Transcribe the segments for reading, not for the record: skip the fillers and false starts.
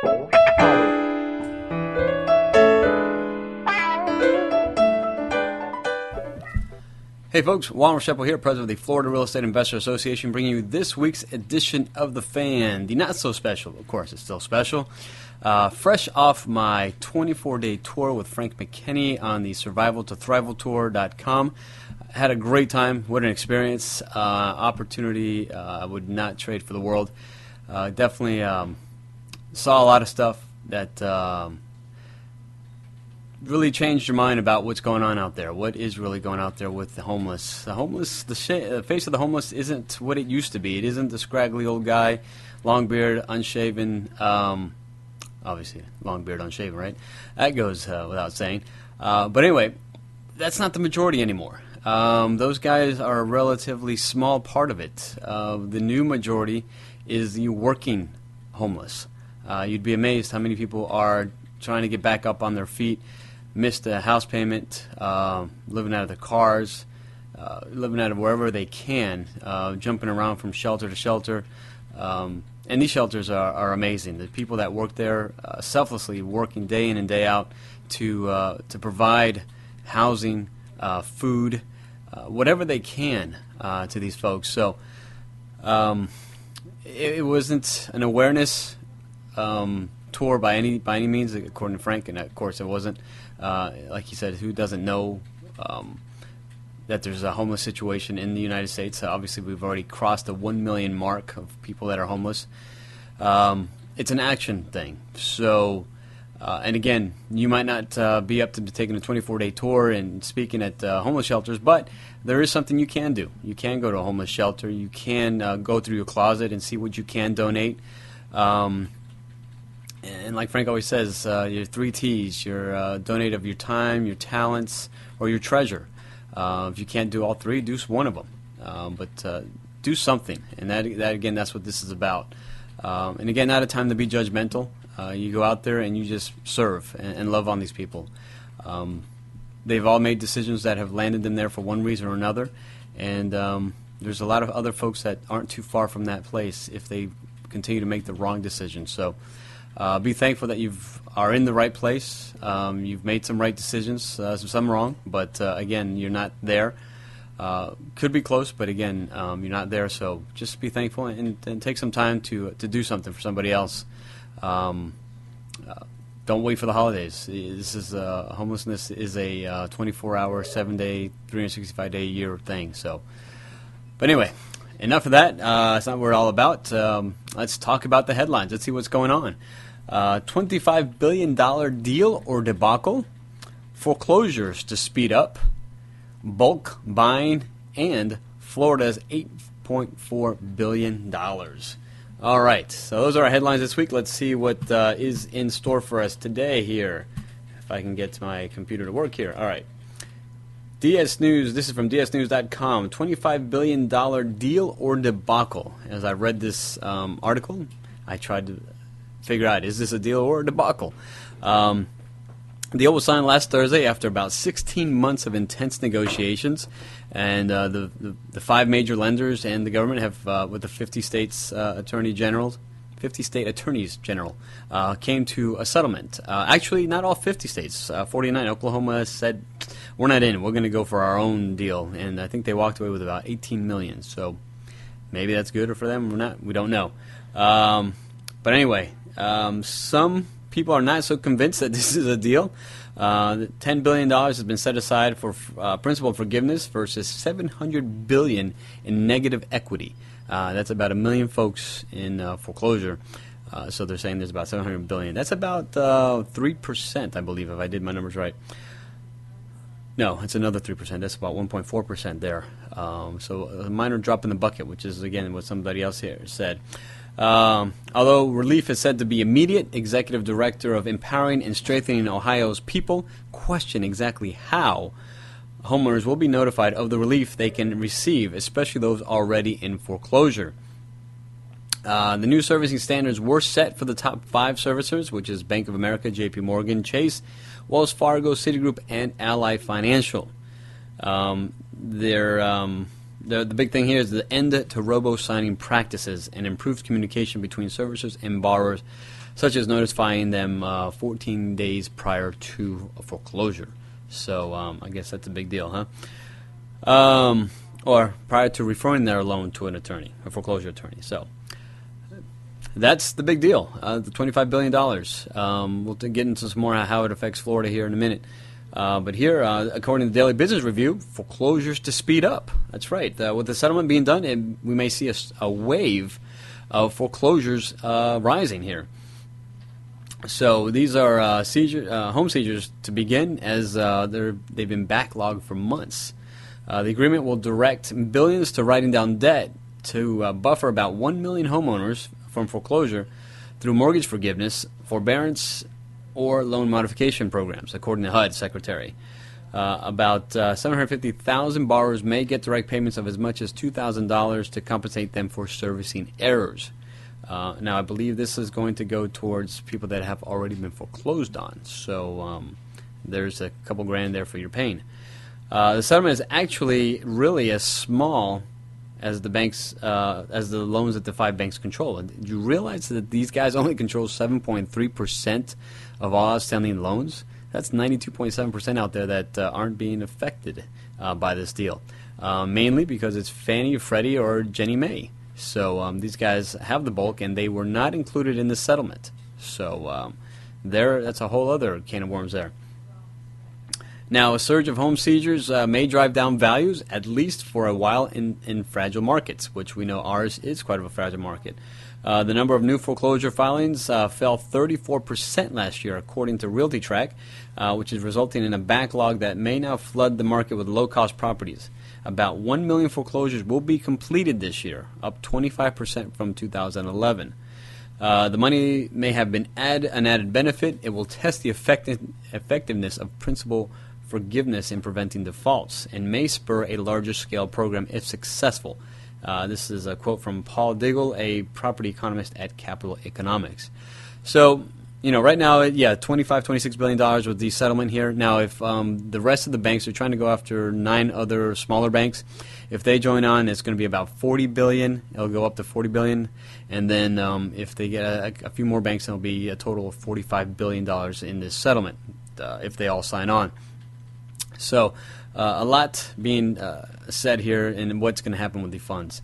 Hey folks, Juan Rochepo here, president of the Florida Real Estate Investor Association, bringing you this week's edition of The Fan. The not so special, of course, it's still special. Fresh off my 24-day tour with Frank McKinney on the survivaltothrivaltour.com. Had a great time. What an experience. Opportunity I would not trade for the world. Definitely saw a lot of stuff that really changed your mind about what's going on out there. What is really going out there with the homeless? The face of the homeless isn't what it used to be. It isn't the scraggly old guy, long beard, unshaven. Obviously, long beard, unshaven, right? That goes without saying. But anyway, that's not the majority anymore. Those guys are a relatively small part of it. The new majority is the working homeless. You'd be amazed how many people are trying to get back up on their feet, missed a house payment, living out of their cars, living out of wherever they can, jumping around from shelter to shelter. And these shelters are amazing. The people that work there, selflessly working day in and day out to provide housing, food, whatever they can to these folks. So it wasn't an awareness tour by any means, according to Frank, and of course it wasn't. Like he said, who doesn't know that there's a homeless situation in the United States? Obviously, we've already crossed the 1 million mark of people that are homeless. It's an action thing. So, and again, you might not be up to taking a 24-day tour and speaking at homeless shelters, but there is something you can do. You can go to a homeless shelter. You can go through your closet and see what you can donate. And like Frank always says, your 3 T's, your donate of your time, your talents, or your treasure. If you can't do all 3, do one of them. But do something. And that again, that's what this is about. And again, not a time to be judgmental. You go out there and you just serve and love on these people. They've all made decisions that have landed them there for one reason or another. And there's a lot of other folks that aren't too far from that place if they continue to make the wrong decisions. So be thankful that you are in the right place. You've made some right decisions, some wrong, but again, you're not there. Could be close, but again, you're not there. So just be thankful and take some time to do something for somebody else. Don't wait for the holidays. This is homelessness is a 24-hour, 7-day, 365-day-a-year thing. So, but anyway. Enough of that. That's not what we're all about. Let's talk about the headlines. Let's see what's going on. $25 billion deal or debacle, foreclosures to speed up, bulk buying, and Florida's $8.4 billion. All right, so those are our headlines this week. Let's see what is in store for us today here. If I can get my computer to work here. All right. DS News, this is from dsnews.com, $25 billion deal or debacle. As I read this article, I tried to figure out, is this a deal or a debacle? The deal was signed last Thursday after about 16 months of intense negotiations, and the 5 major lenders and the government have, with the 50 states Fifty state attorneys general came to a settlement. Actually, not all 50 states. 49. Oklahoma said, we're not in. We're going to go for our own deal. And I think they walked away with about $18 million. So maybe that's good for them or not. We don't know. But anyway, some people are not so convinced that this is a deal. $10 billion has been set aside for principal forgiveness versus $700 billion in negative equity. That's about 1 million folks in foreclosure. So they're saying there's about $700 billion. That's about 3%, I believe, if I did my numbers right. No, it's another 3%. That's about 1.4% there. So a minor drop in the bucket, which is, again, what somebody else here said. Although relief is said to be immediate, Executive Director of Empowering and Strengthening Ohio's People question exactly how homeowners will be notified of the relief they can receive, especially those already in foreclosure. The new servicing standards were set for the top 5 servicers, which is Bank of America, J.P. Morgan, Chase, Wells Fargo, Citigroup, and Ally Financial. The big thing here is the end to robo-signing practices and improved communication between servicers and borrowers. such as notifying them 14 days prior to a foreclosure. So I guess that's a big deal, huh? Or prior to referring their loan to an attorney, a foreclosure attorney. So that's the big deal, the $25 billion. We'll get into some more how it affects Florida here in a minute. But here, according to the Daily Business Review, foreclosures to speed up. That's right. With the settlement being done, we may see a wave of foreclosures rising here. So these are home seizures to begin, as they've been backlogged for months. The agreement will direct billions to writing down debt to buffer about 1 million homeowners from foreclosure through mortgage forgiveness, forbearance, or loan modification programs, according to HUD Secretary. About 750,000 borrowers may get direct payments of as much as $2,000 to compensate them for servicing errors. Now, I believe this is going to go towards people that have already been foreclosed on. So there's a couple grand there for your pain. The settlement is actually really as small as the banks, as the loans that the 5 banks control. And did you realize that these guys only control 7.3% of all outstanding loans? That's 92.7% out there that aren't being affected by this deal, mainly because it's Fannie, Freddie, or Ginnie Mae. So these guys have the bulk, and they were not included in the settlement. So that's a whole other can of worms there. Now, a surge of home seizures may drive down values, at least for a while, in fragile markets, which we know ours is quite of a fragile market. The number of new foreclosure filings fell 34% last year, according to RealtyTrack, which is resulting in a backlog that may now flood the market with low-cost properties. About 1 million foreclosures will be completed this year, up 25% from 2011. The money may have been an added benefit. It will test the effectiveness of principal forgiveness in preventing defaults and may spur a larger scale program if successful. This is a quote from Paul Diggle, a property economist at Capital Economics. So, right now, $26 billion with the settlement here. Now, if the rest of the banks are trying to go after 9 other smaller banks, if they join on, it's going to be about $40 billion. It'll go up to $40 billion. And then if they get a few more banks, it'll be a total of $45 billion in this settlement if they all sign on. So a lot being said here in what's going to happen with the funds.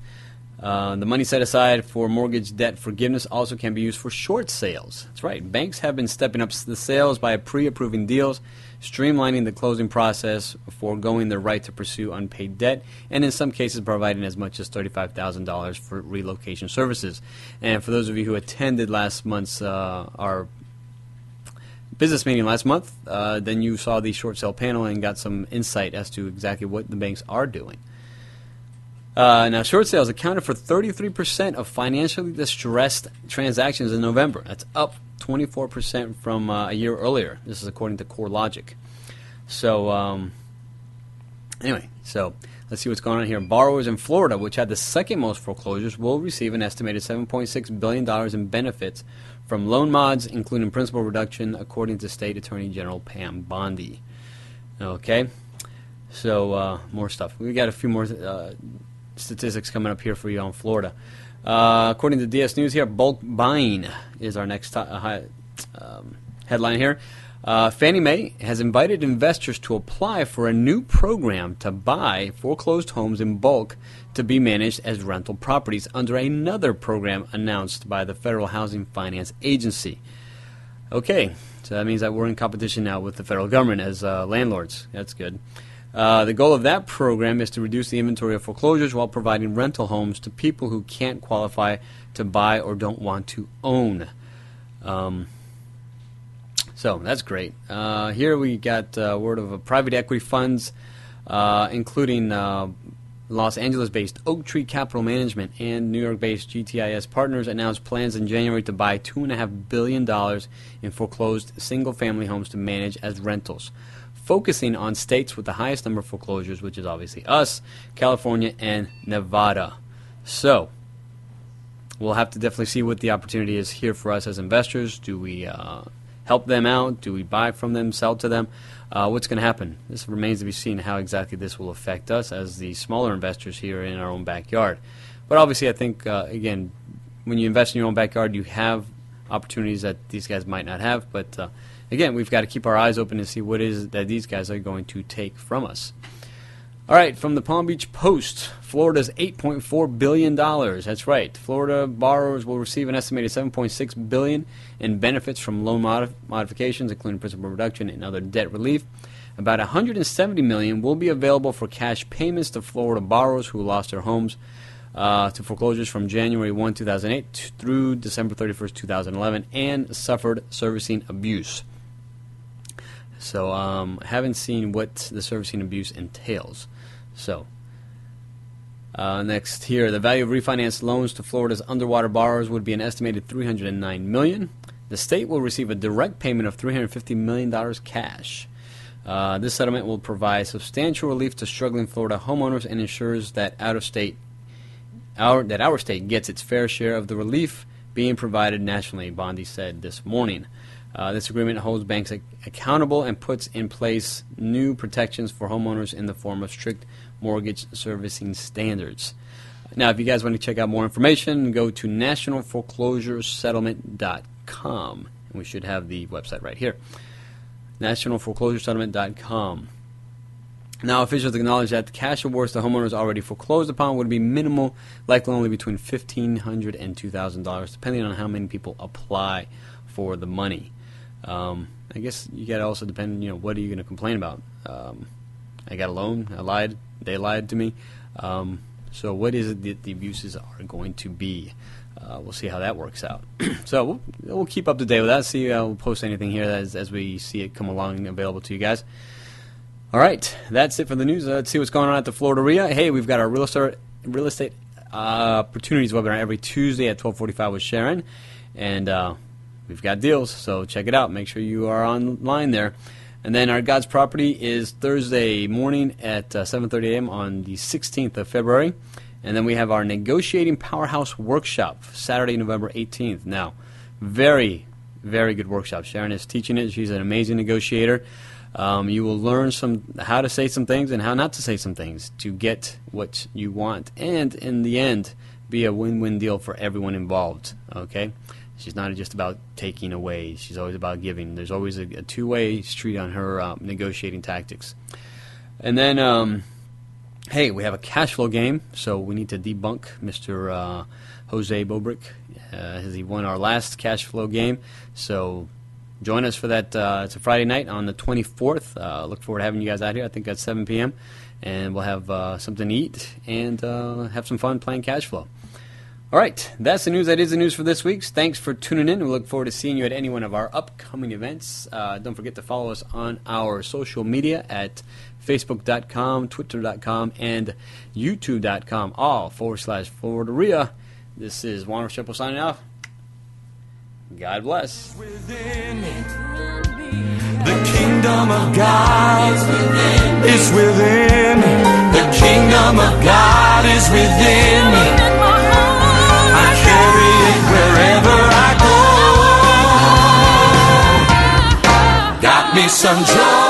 The money set aside for mortgage debt forgiveness also can be used for short sales. That's right. Banks have been stepping up the sales by pre-approving deals, streamlining the closing process, foregoing their right to pursue unpaid debt, and in some cases providing as much as $35,000 for relocation services. And for those of you who attended last month's our business meeting last month, then you saw the short sale panel and got some insight as to exactly what the banks are doing. Now, short sales accounted for 33% of financially distressed transactions in November. That's up 24% from a year earlier. This is according to CoreLogic. So, anyway, let's see what's going on here. Borrowers in Florida, which had the second most foreclosures, will receive an estimated $7.6 billion in benefits from loan mods, including principal reduction, according to State Attorney General Pam Bondi. Okay, so more stuff. We got a few more statistics coming up here for you on Florida. According to DS News here, bulk buying is our next headline here. Fannie Mae has invited investors to apply for a new program to buy foreclosed homes in bulk to be managed as rental properties under another program announced by the Federal Housing Finance Agency. Okay, so that means that we're in competition now with the federal government as landlords. That's good. The goal of that program is to reduce the inventory of foreclosures while providing rental homes to people who can't qualify to buy or don't want to own. So that's great. Here we got word of private equity funds, including Los Angeles-based Oak Tree Capital Management and New York-based GTIS Partners, announced plans in January to buy $2.5 billion in foreclosed single-family homes to manage as rentals, focusing on states with the highest number of foreclosures, which is obviously us, California, and Nevada. So we'll have to definitely see what the opportunity is here for us as investors. Do we help them out? Do we buy from them, sell to them? What's going to happen? This remains to be seen how exactly this will affect us as the smaller investors here in our own backyard. But obviously I think, again, when you invest in your own backyard, you have opportunities that these guys might not have. But again, we've got to keep our eyes open to see what it is that these guys are going to take from us. All right, from the Palm Beach Post, Florida's $8.4 billion. That's right. Florida borrowers will receive an estimated $7.6 billion in benefits from loan modifications, including principal reduction and other debt relief. About $170 million will be available for cash payments to Florida borrowers who lost their homes to foreclosures from January 1, 2008 through December 31st, 2011, and suffered servicing abuse. So I haven't seen what the servicing abuse entails. So, next here, the value of refinanced loans to Florida's underwater borrowers would be an estimated $309 million. The state will receive a direct payment of $350 million cash. This settlement will provide substantial relief to struggling Florida homeowners and ensures that our state gets its fair share of the relief being provided nationally, Bondi said this morning. This agreement holds banks accountable and puts in place new protections for homeowners in the form of strict mortgage servicing standards. Now, if you guys want to check out more information, go to nationalforeclosuresettlement.com. And we should have the website right here. nationalforeclosuresettlement.com. Now, officials acknowledge that the cash awards to homeowners already foreclosed upon would be minimal, likely only between $1,500 and $2,000, depending on how many people apply for the money. I guess you got to also depend, what are you going to complain about? I got a loan, I lied, they lied to me. So what is it that the abuses are going to be? We'll see how that works out. So we'll keep up to date with that, see we'll post anything here as we see it come along and available to you guys. All right, that's it for the news. Let's see what's going on at the FLREIA. Hey, we've got our real estate opportunities webinar every Tuesday at 12:45 with Sharon, and we've got deals, so check it out. Make sure you are online there. And then our God's Property is Thursday morning at 7:30 a.m. on the 16th of February. And then we have our Negotiating Powerhouse Workshop, Saturday, November 18th. Now, very, very good workshop. Sharon is teaching it. She's an amazing negotiator. You will learn how to say some things and how not to say some things to get what you want. And in the end, be a win-win deal for everyone involved. Okay? She's not just about taking away. She's always about giving. There's always a two-way street on her negotiating tactics. And then, hey, we have a cash flow game, so we need to debunk Mr. Jose Bobrick as he won our last cash flow game. So join us for that. It's a Friday night on the 24th. Look forward to having you guys out here. I think that's 7 p.m. And we'll have something to eat and have some fun playing cash flow. All right, that's the news. That is the news for this week. Thanks for tuning in. We look forward to seeing you at any one of our upcoming events. Don't forget to follow us on our social media at Facebook.com, Twitter.com, and YouTube.com, all /FLREIA. This is Juan Rochepo signing off. God bless. Within the kingdom of God is within. The kingdom of God is within. I carry it wherever I go. Got me some joy.